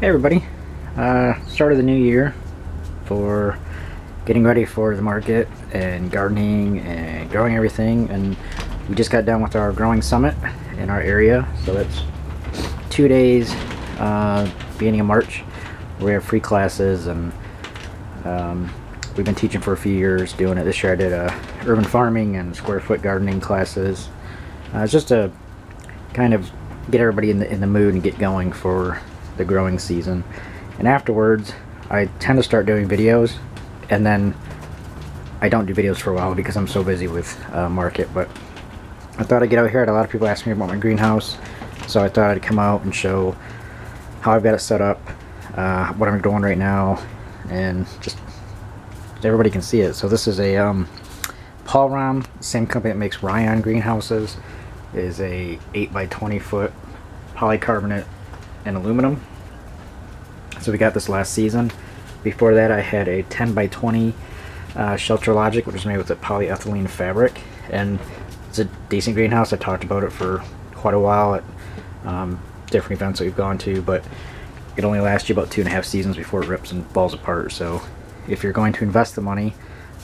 Hey everybody, start of the new year for getting ready for the market and gardening and growing everything, and we just got done with our growing summit in our area, so that's 2 days beginning of March where we have free classes, and we've been teaching for a few years doing it. This year I did urban farming and square foot gardening classes. It's just to kind of get everybody in the mood and get going for the growing season. And afterwards I tend to start doing videos, and then I don't do videos for a while because I'm so busy with market. But I thought I'd get out here. I had a lot of people asking me about my greenhouse, so I thought I'd come out and show how I've got it set up, what I'm growing right now, and just everybody can see it. So this is a Paulram, same company that makes Ryan greenhouses. It is a 8x20 foot polycarbonate and aluminum. So we got this last season. Before that I had a 10x20 Shelter Logic, which is made with a polyethylene fabric, and it's a decent greenhouse. I talked about it for quite a while at different events that we've gone to, but it only lasts you about 2.5 seasons before it rips and falls apart. So if you're going to invest the money,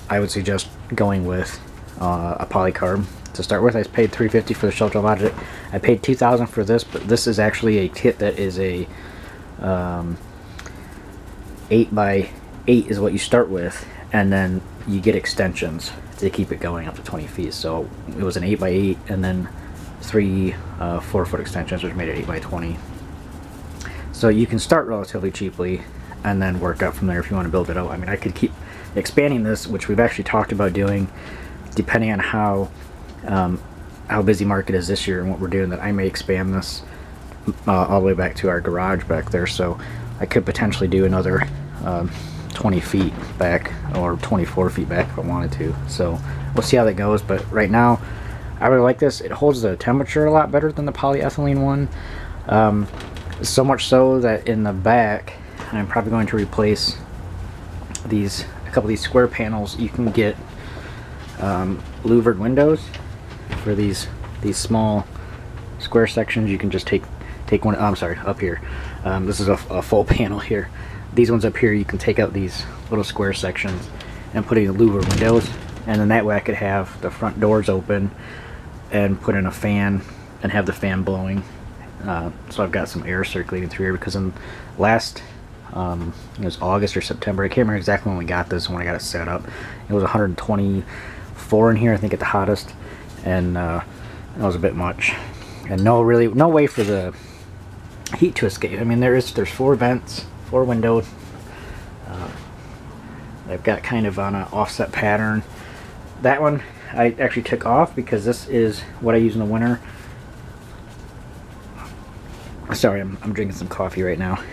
I would suggest going with a polycarb. To start with, I paid $350 for the Shelter Logic. I paid $2,000 for this, but this is actually a kit that is a 8x8 is what you start with, and then you get extensions to keep it going up to 20 feet. So it was an 8x8 and then 3 4-foot extensions, which made it 8x20. So you can start relatively cheaply and then work up from there if you want to build it out. I mean, I could keep expanding this, which we've actually talked about doing, depending on how busy market is this year and what we're doing, that I may expand this all the way back to our garage back there. So I could potentially do another 20 feet back or 24 feet back if I wanted to. So we'll see how that goes, but right now I really like this. It holds the temperature a lot better than the polyethylene one, so much so that in the back I'm probably going to replace a couple of these square panels. You can get louvered windows for these small square sections. You can just take one. I'm sorry, up here. This is a full panel here. These ones up here, you can take out these little square sections and put in louvered windows, and then that way I could have the front doors open and put in a fan and have the fan blowing. So I've got some air circulating through here, because in last it was August or September, I can't remember exactly when we got this, when I got it set up. It was 124 in here, I think, at the hottest, and that was a bit much, and no way for the heat to escape. I mean, there's 4 vents, 4 windows. They've got kind of on an offset pattern. That one I actually took off because this is what I use in the winter. Sorry, I'm drinking some coffee right now.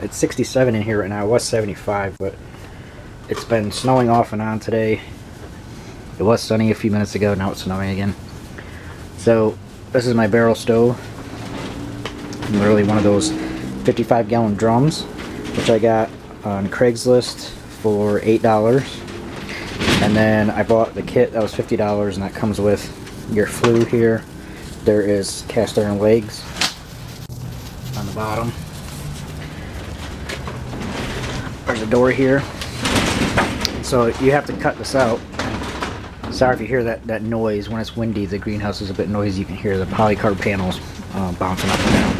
It's 67 in here right now. It was 75, but it's been snowing off and on today. It was sunny a few minutes ago, now it's snowing again. So this is my barrel stove. Literally one of those 55-gallon drums, which I got on Craigslist for $8. And then I bought the kit, that was $50, and that comes with your flue here. There is cast iron legs on the bottom. There's a door here. So you have to cut this out. Sorry if you hear that noise. When it's windy, the greenhouse is a bit noisy. You can hear the polycarb panels bouncing up and down.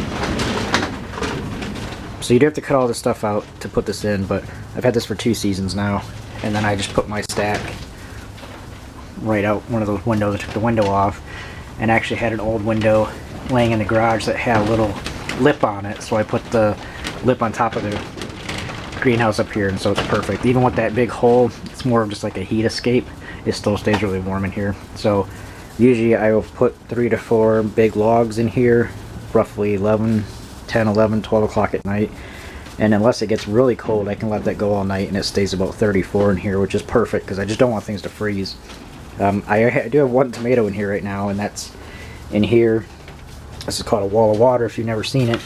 So you do have to cut all this stuff out to put this in, but I've had this for 2 seasons now, and then I just put my stack right out one of those windows. I took the window off, and actually had an old window laying in the garage that had a little lip on it, so I put the lip on top of the greenhouse up here, and so it's perfect. Even with that big hole, it's more of just like a heat escape. It still stays really warm in here. So usually I will put 3 to 4 big logs in here, roughly 10, 11, 12 o'clock at night, and unless it gets really cold, I can let that go all night, and it stays about 34 in here, which is perfect because I just don't want things to freeze. I do have 1 tomato in here right now, and that's in here. This is called a wall of water if you've never seen it.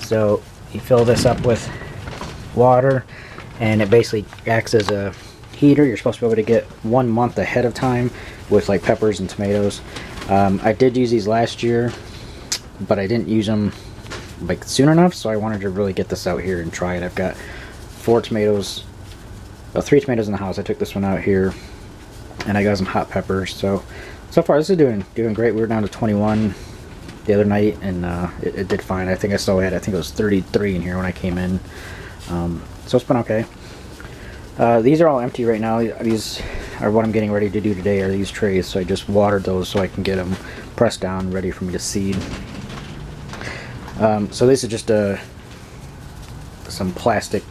So you fill this up with water, and it basically acts as a heater. You're supposed to be able to get 1 month ahead of time with like peppers and tomatoes. I did use these last year but I didn't use them like soon enough, so I wanted to really get this out here and try it. I've got 4 tomatoes, well, 3 tomatoes in the house. I took this one out here, and I got some hot peppers. So far this is doing great. We were down to 21 the other night, and it did fine. I think I still had, I think it was 33 in here when I came in. So it's been okay. These are all empty right now. These are what I'm getting ready to do today, are these trays. So I just watered those so I can get them pressed down, ready for me to seed. So this is just some plastic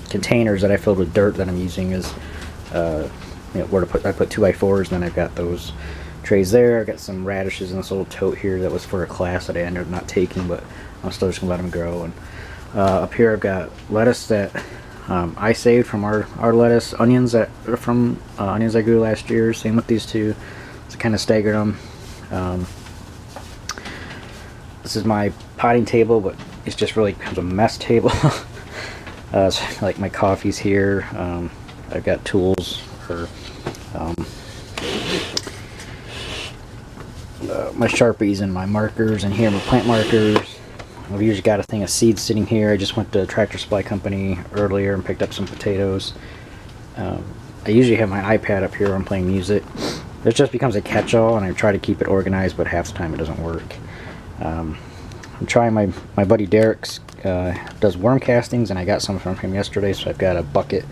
containers that I filled with dirt that I'm using as where to put. I put 2x4s, and then I've got those trays there. I got some radishes in this little tote here that was for a class that I ended up not taking, but I'm still just gonna let them grow. And up here I've got lettuce that I saved from our lettuce, onions that are from onions I grew last year. Same with these two. So kind of staggered them. This is my potting table, but it's just really becomes a mess table. So like my coffee's here. I've got tools for my Sharpies and my markers, and here my plant markers. I've usually got a thing of seeds sitting here. I just went to Tractor Supply Company earlier and picked up some potatoes. I usually have my iPad up here when I'm playing music. It just becomes a catch-all, and I try to keep it organized, but half the time it doesn't work. I'm trying my buddy Derek's does worm castings, and I got some from him yesterday, so I've got a bucket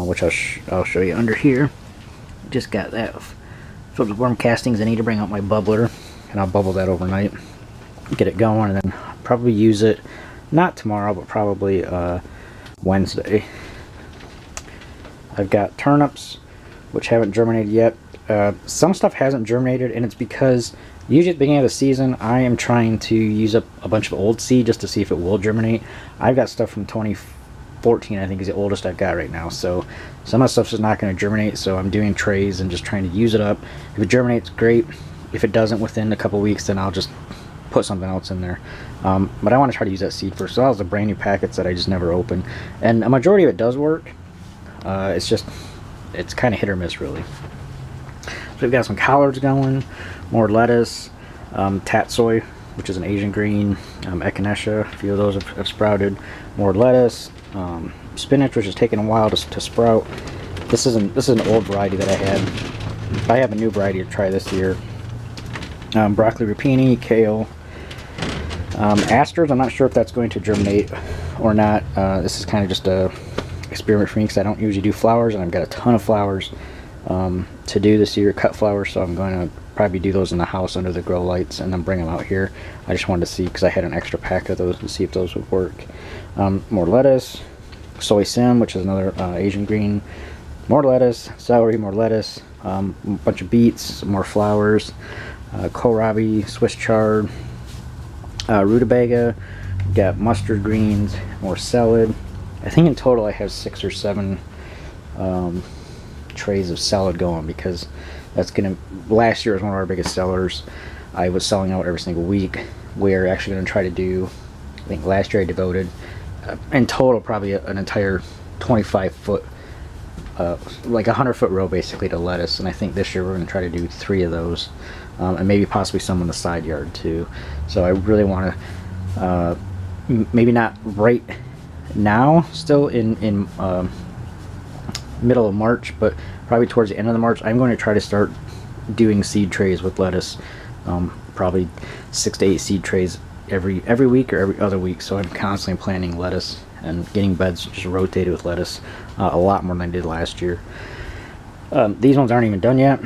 which I'll show you under here. Just got that filled with worm castings. I need to bring out my bubbler, and I'll bubble that overnight, get it going, and then probably use it not tomorrow, but probably Wednesday. I've got turnips which haven't germinated yet. Some stuff hasn't germinated, and it's because usually at the beginning of the season I am trying to use up a bunch of old seed just to see if it will germinate. I've got stuff from 2014, I think, is the oldest I've got right now, so some of the stuff's just not going to germinate, so I'm doing trays and just trying to use it up. If it germinates, great. If it doesn't within a couple weeks, then I'll just put something else in there. But I want to try to use that seed first. So that was the brand new packets that I just never opened, and a majority of it does work. It's kind of hit or miss, really. So we've got some collards going, more lettuce, tatsoi, which is an Asian green, echinacea, a few of those have sprouted, more lettuce, spinach, which is taking a while to sprout. This is an old variety that I had. I have a new variety to try this year. Broccoli rapini, kale, asters. I'm not sure if that's going to germinate or not. This is kind of just a experiment for me because I don't usually do flowers, and I've got a ton of flowers to do this year, cut flowers, so I'm going to probably do those in the house under the grow lights and then bring them out here. I just wanted to see, because I had an extra pack of those, to see if those would work. More lettuce, soy sim, which is another Asian green, more lettuce, celery, more lettuce, a bunch of beets, more flowers, kohlrabi, Swiss chard, rutabaga, got mustard greens, more salad. I think in total I have 6 or 7 trays of salad going, because that's gonna, last year was one of our biggest sellers. I was selling out every single week. We're actually going to try to do, I think last year I devoted in total probably an entire 25-foot like a 100-foot row basically to lettuce, and I think this year we're going to try to do 3 of those, and maybe possibly some in the side yard too. So I really want to maybe not right now, still in middle of March, but probably towards the end of the March, I'm going to try to start doing seed trays with lettuce. Probably 6 to 8 seed trays every week or every other week, so I'm constantly planting lettuce and getting beds just rotated with lettuce a lot more than I did last year. These ones aren't even done yet.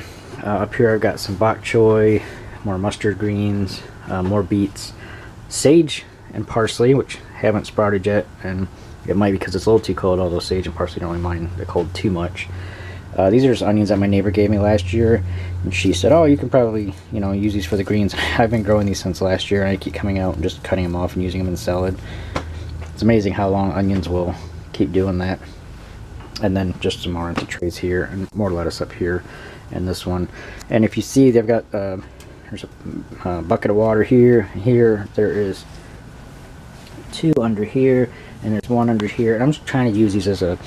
Up here I've got some bok choy, more mustard greens, more beets, sage and parsley, which haven't sprouted yet, and it might be because it's a little too cold, although sage and parsley don't really mind the cold too much. These are just onions that my neighbor gave me last year, and she said, oh, you can probably, use these for the greens. I've been growing these since last year, and I keep coming out and just cutting them off and using them in salad. It's amazing how long onions will keep doing that. And then just some more empty trays here, and more lettuce up here, and this one. And if you see, they've got, there's a bucket of water here, and here. There is 2 under here, and there's 1 under here. And I'm just trying to use these as a,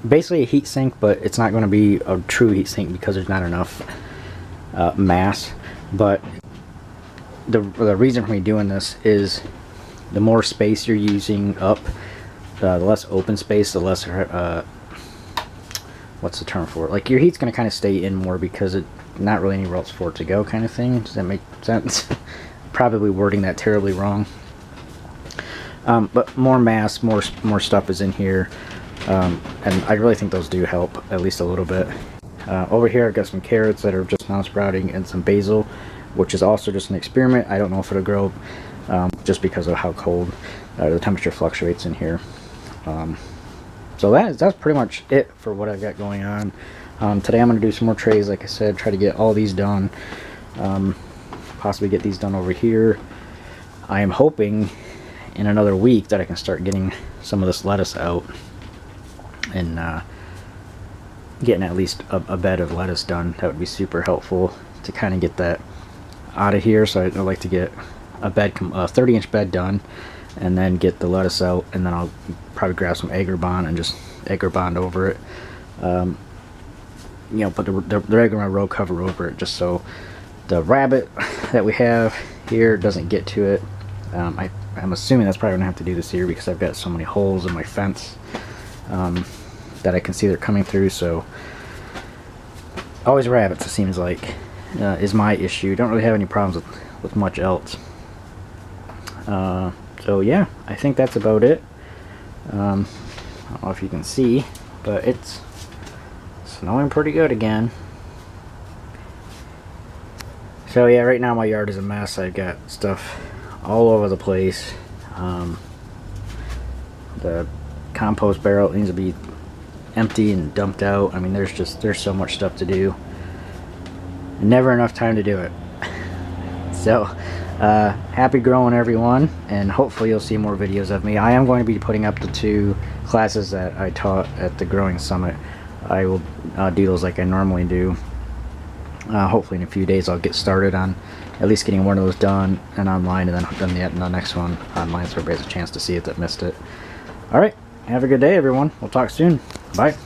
basically a heat sink, but it's not going to be a true heat sink because there's not enough mass. But the reason for me doing this is the more space you're using up, the less open space, the less what's the term for it? Like, your heat's going to kind of stay in more because it's not really anywhere else for it to go, kind of thing. Does that make sense? Probably wording that terribly wrong. But more mass, more stuff is in here, and I really think those do help at least a little bit. Over here I've got some carrots that are just now sprouting, and some basil, which is also just an experiment. I don't know if it'll grow, just because of how cold the temperature fluctuates in here. So that's pretty much it for what I've got going on. Today I'm going to do some more trays, like I said, try to get all these done. Possibly get these done over here. I am hoping in another week that I can start getting some of this lettuce out and getting at least a bed of lettuce done. That would be super helpful to kind of get that out of here. So I'd like to get a 30-inch bed done, and then get the lettuce out, and then I'll probably grab some Agribond and just Agribond over it. You know, put the regular row cover over it, just so the rabbit that we have here doesn't get to it. I'm assuming that's probably gonna have to do this year because I've got so many holes in my fence that I can see they're coming through. So always rabbits, it seems like, is my issue. Don't really have any problems with much else. So yeah, I think that's about it. I don't know if you can see, but it's snowing pretty good again. So yeah, right now my yard is a mess. I've got stuff all over the place. The compost barrel needs to be empty and dumped out. I mean, there's so much stuff to do. Never enough time to do it. So happy growing, everyone, and hopefully you'll see more videos of me. I am going to be putting up the 2 classes that I taught at the Growing Summit. I will do those like I normally do. Hopefully in a few days I'll get started on at least getting one of those done and online, and then the next one online, so everybody has a chance to see it that missed it. Alright, have a good day, everyone. We'll talk soon. Bye.